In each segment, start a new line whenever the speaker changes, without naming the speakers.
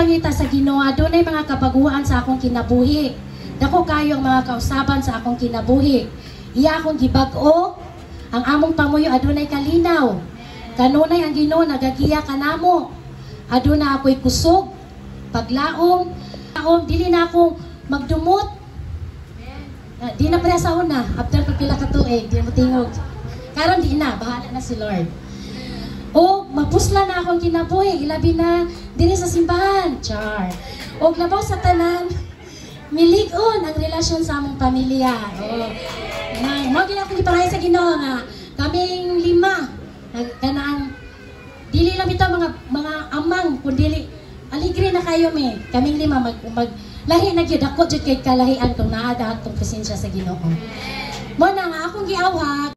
pangita sa Ginoo, adunay mga kabaguhan sa akong kinabuhi. Dako kayo ang mga kausaban sa akong kinabuhi. Iya akong gibag-o, ang among pamuyo adunay kalinaw. Kanunay ang Ginoo nagagiya kanamo. Aduna ako'y kusog, paglaom, dili na akong magdumot. Di na pala sa una, after pagpila ka tuig, di mo tingog. Karon di na, bahala na si Lord. O mapusla na akong kinabuhi, ilabi na diri sa simbahan. Char. O labaw sa tanan, milig-on ang relasyon sa among pamilya. Mo gila akong iparahay sa Ginoo nga kaming 5 kanang dili lang bitaw mga amang kun dili aligre na kayo me. Kaming 5 mag lahi na gyud ako jud kay kalahian kung naa dahatong presensya sa Ginoo. Mo na nga akong giawhag.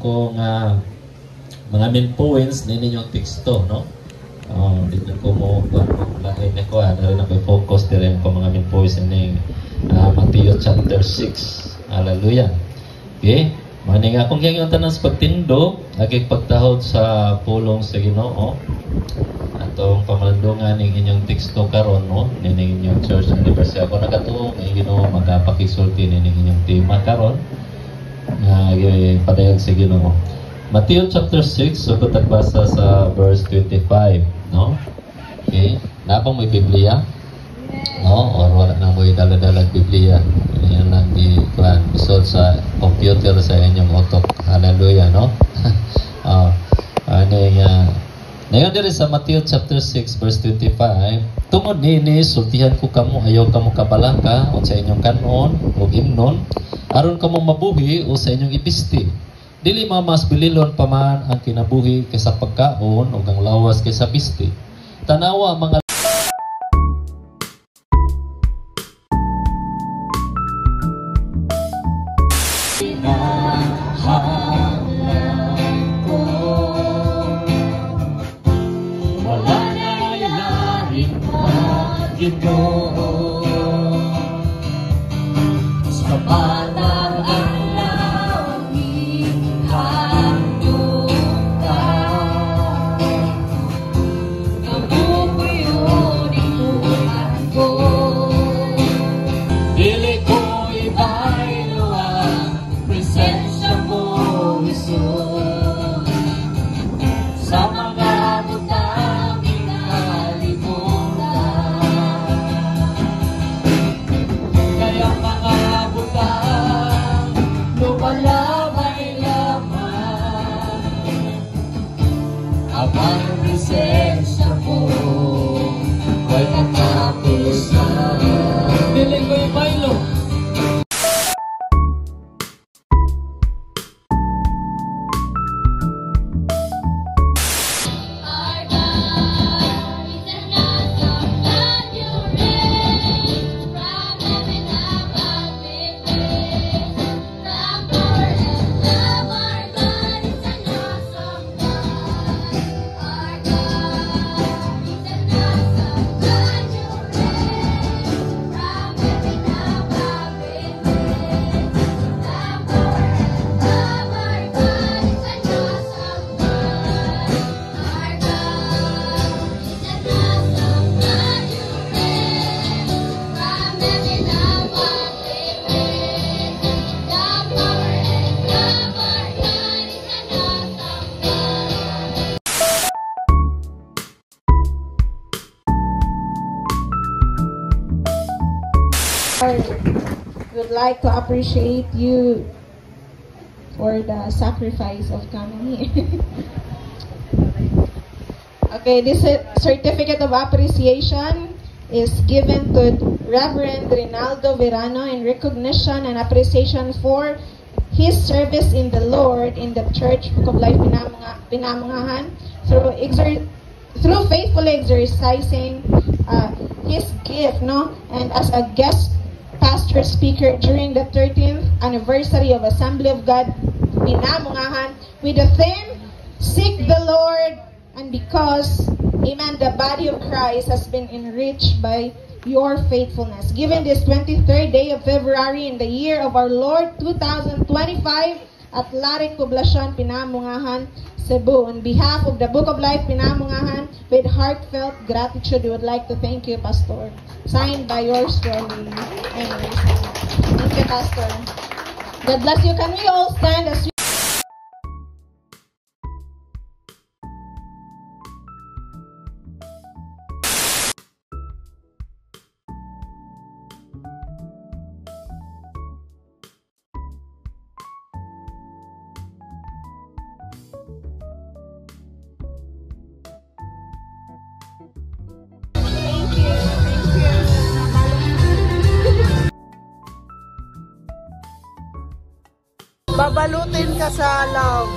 Kung mga main points na ninyong teksto, no? Dito ko mo lahat na ko, dahil na focus din ko mga main points na Matthew chapter 6. Hallelujah. Okay? Maning akong yung tanan sa pagtindo, agig pagtahod sa pulong sa Ginoo. Atong pamalandungan ng inyong teksto karon, no? Ning inyong church anniversary. Ako nakatuong ng Ginoo magapakisulti ning inyong tema karon. Padayon sa Ginoo. Matthew chapter 6, so tagbasa sa verse 25, no? Okay, napang may Biblia? No, or wala na mo dala-dala Biblia. Yan lang di kuan bisod sa computer sa inyong utok. Hallelujah, no? Ngayon diri sa Matthew chapter 6 verse 25, tungod nini sultihan ko kamo ayaw kamo kabalaka o sa inyong kanon o himnon aron kamo mabuhi o sa inyong ipisti. Dili mas bililon pa man ang kinabuhi kaysa pagkaon o ang lawas kaysa pisti. Tanawa mga wala na ilalim Ginoo sa panang alaw ihando ka nabubuyo ikuan ko dili ko ibaylo ang presensya mo Isus sa mga butang inalimutan kaya mga butang
would like to appreciate you for the sacrifice of coming here. Okay, this certificate of appreciation is given to Reverend Rinaldo Verano in recognition and appreciation for his service in the Lord in the Church Book of Life Pinamungahan through faithfully exercising his gift, and as a guest pastor speaker during the 13th anniversary of Assembly of God Pinamungahan with the theme, Seek the Lord, and because, amen, the body of Christ has been enriched by your faithfulness. Given this 23rd day of February in the year of our Lord 2025 at Larik Poblacion, Pinamungahan, Cebu. On behalf of the Book of Life Pinamungahan, with heartfelt gratitude, we would like to thank you, Pastor. Signed by yours truly. Anyways, thank you, Pastor. God bless you. Can we all stand as we
babalutin ka sa love.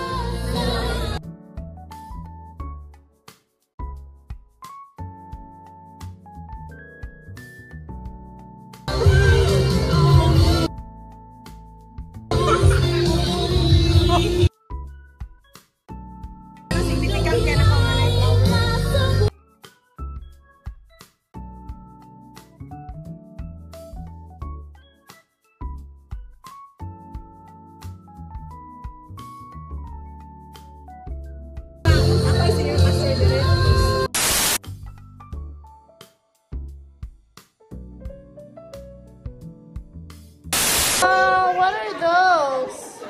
What are those?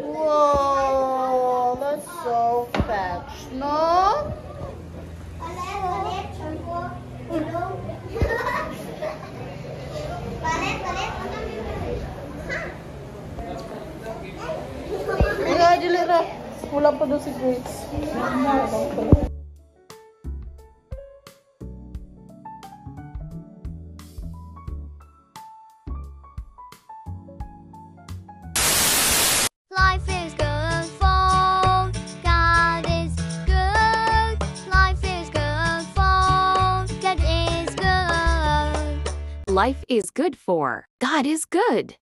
Whoa, that's so fetch, no? Wala, dilira. Wala pa doon si Grace.
Life is good for God is good. Life is good for God is good.
Life is good for God is good.